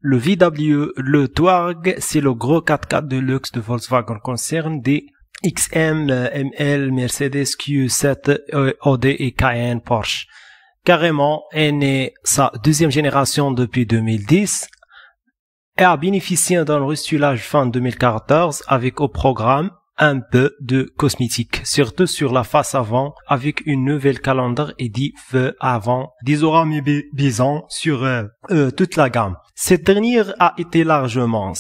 le VW, le Touareg, c'est le gros 4x4 de luxe de Volkswagen concerne des XM, ML, Mercedes, Q7, Audi et Cayenne, Porsche. Carrément, est né sa deuxième génération depuis 2010 et a bénéficié d'un restylage fin 2014 avec au programme un peu de cosmétique, surtout sur la face avant avec une nouvelle calandre et 10 feux avant, des orames bison sur toute la gamme. Cette dernière a été largement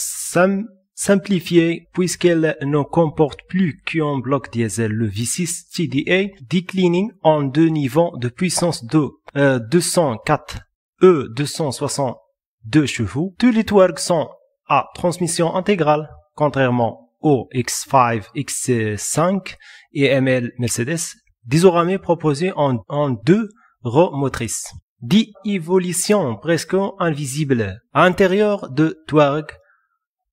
simplifiée puisqu'elle ne comporte plus qu'un bloc diesel, le V6 TDI, décliné en deux niveaux de puissance de 204 et 262 chevaux. Tous les Touareg sont à transmission intégrale, contrairement au X5, X5 et ML Mercedes, désormais proposés en deux roues motrices. 10 évolutions presque invisibles. À l'intérieur de Touareg,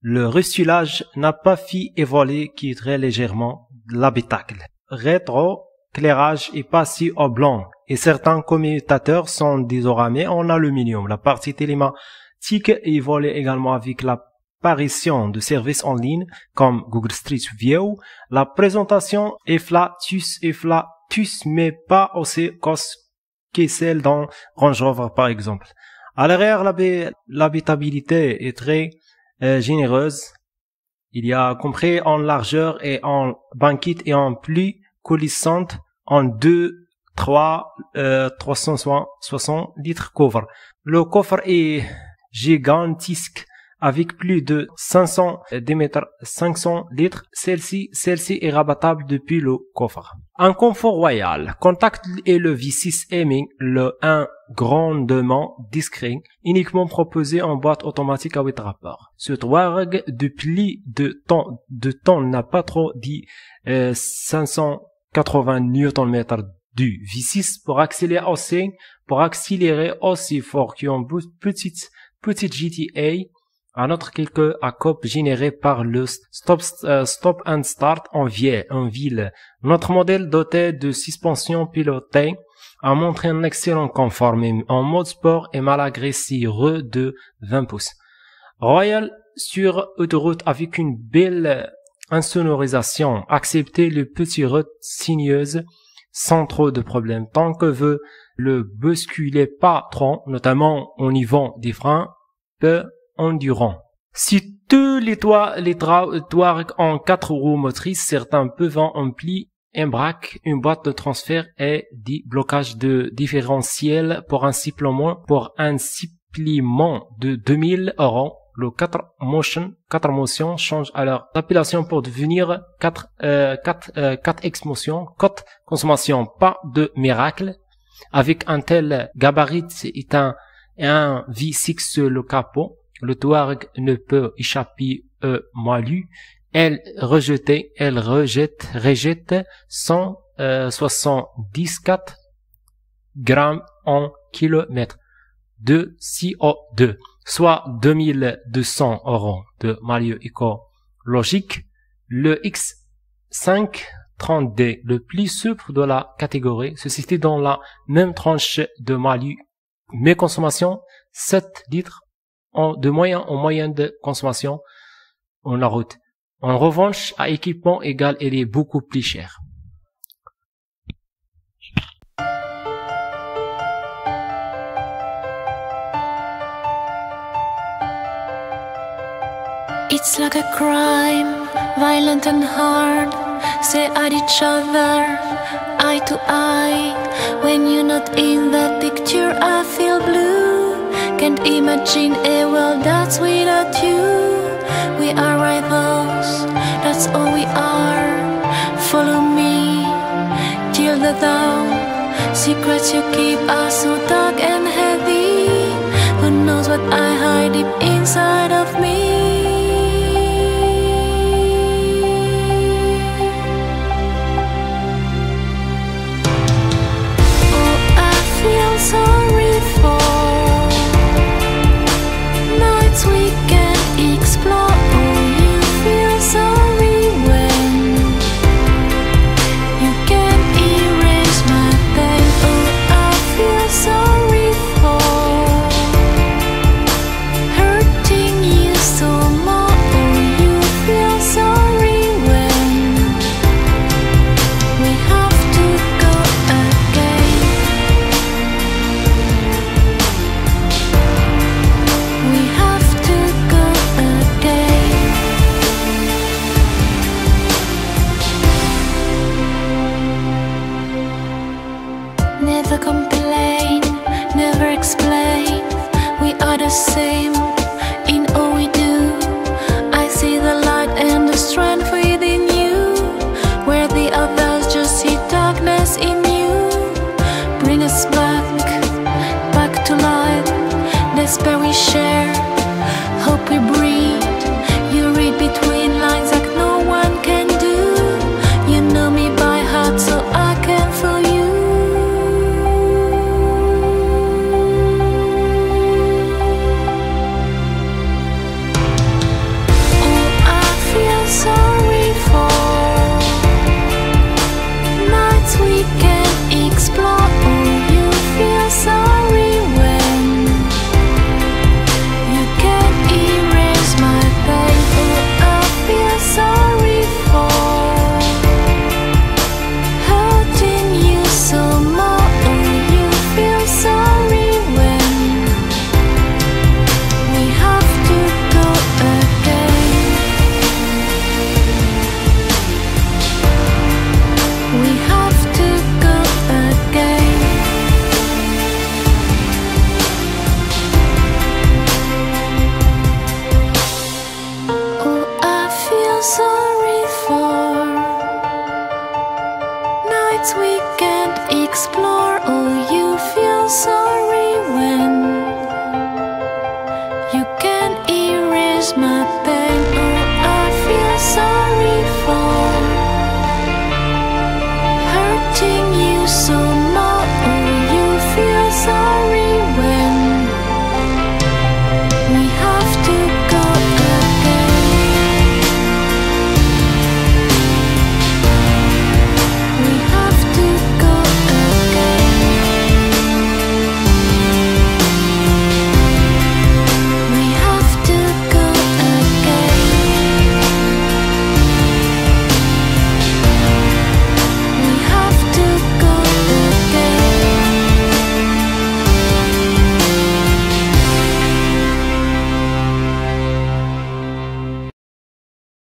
le restylage n'a pas fait évoluer que très légèrement l'habitacle. Rétro-éclairage est passé au blanc et certains commutateurs sont désormais en aluminium. La partie télématique évolue également avec l'apparition de services en ligne comme Google Street View. La présentation est flatus, mais pas aussi costaud que celle dans Range Rover par exemple. À l'arrière, l'habitabilité est très généreuse. Il y a compris en largeur et en banquette et en plus coulissante en 360 litres coffre. Le coffre est gigantesque avec plus de 500 litres. Celle-ci est rabattable depuis le coffre. Un confort royal. Contact et le V6 Aiming, le 1 grandement discret, uniquement proposé en boîte automatique à 8 rapports. Ce Touareg depuis de temps n'a pas trop dit 580 Nm du V6 pour accélérer aussi fort qu'une petite GTA. Un autre quelques ACOP généré par le stop and start en ville. Notre modèle doté de suspension pilotée a montré un excellent confort même en mode sport et malgré ses roues de 20 pouces. Royal sur autoroute avec une belle insonorisation. Acceptez les petits routes sinueuses sans trop de problèmes. Tant que vous le bousculez pas trop, notamment au niveau des freins, peu endurant. Si tous les Touareg en 4 roues motrices, certains peuvent emplir un braque, une boîte de transfert et des blocages de différentiel pour un supplément de 2000 €. Le 4 motion change alors d'appellation pour devenir 4X motion. Côte consommation, pas de miracle. Avec un tel gabarit est un V6 sur le capot. Le Touareg ne peut échapper malus. Elle rejette 174 grammes en kilomètre de CO2, soit 2200 € de malus écologique. Le X5 30D, le plus souple de la catégorie, se situe dans la même tranche de malus, mais consommation 7 litres en moyenne de consommation en la route. En revanche, à équipement égal, elle est beaucoup plus chère. It's like a crime, violent and hard. Stay at each other, eye to eye. When you're not in the picture, I feel blue. Can't imagine a world that's without you. We are rivals, that's all we are. Follow me till the dawn. Secrets you keep are so dark and heavy. Who knows what I hide deep inside of me? Sorry for nights we can explore. Oh, you feel sorry when you can't erase my pain. Oh, I feel sorry for hurting. is my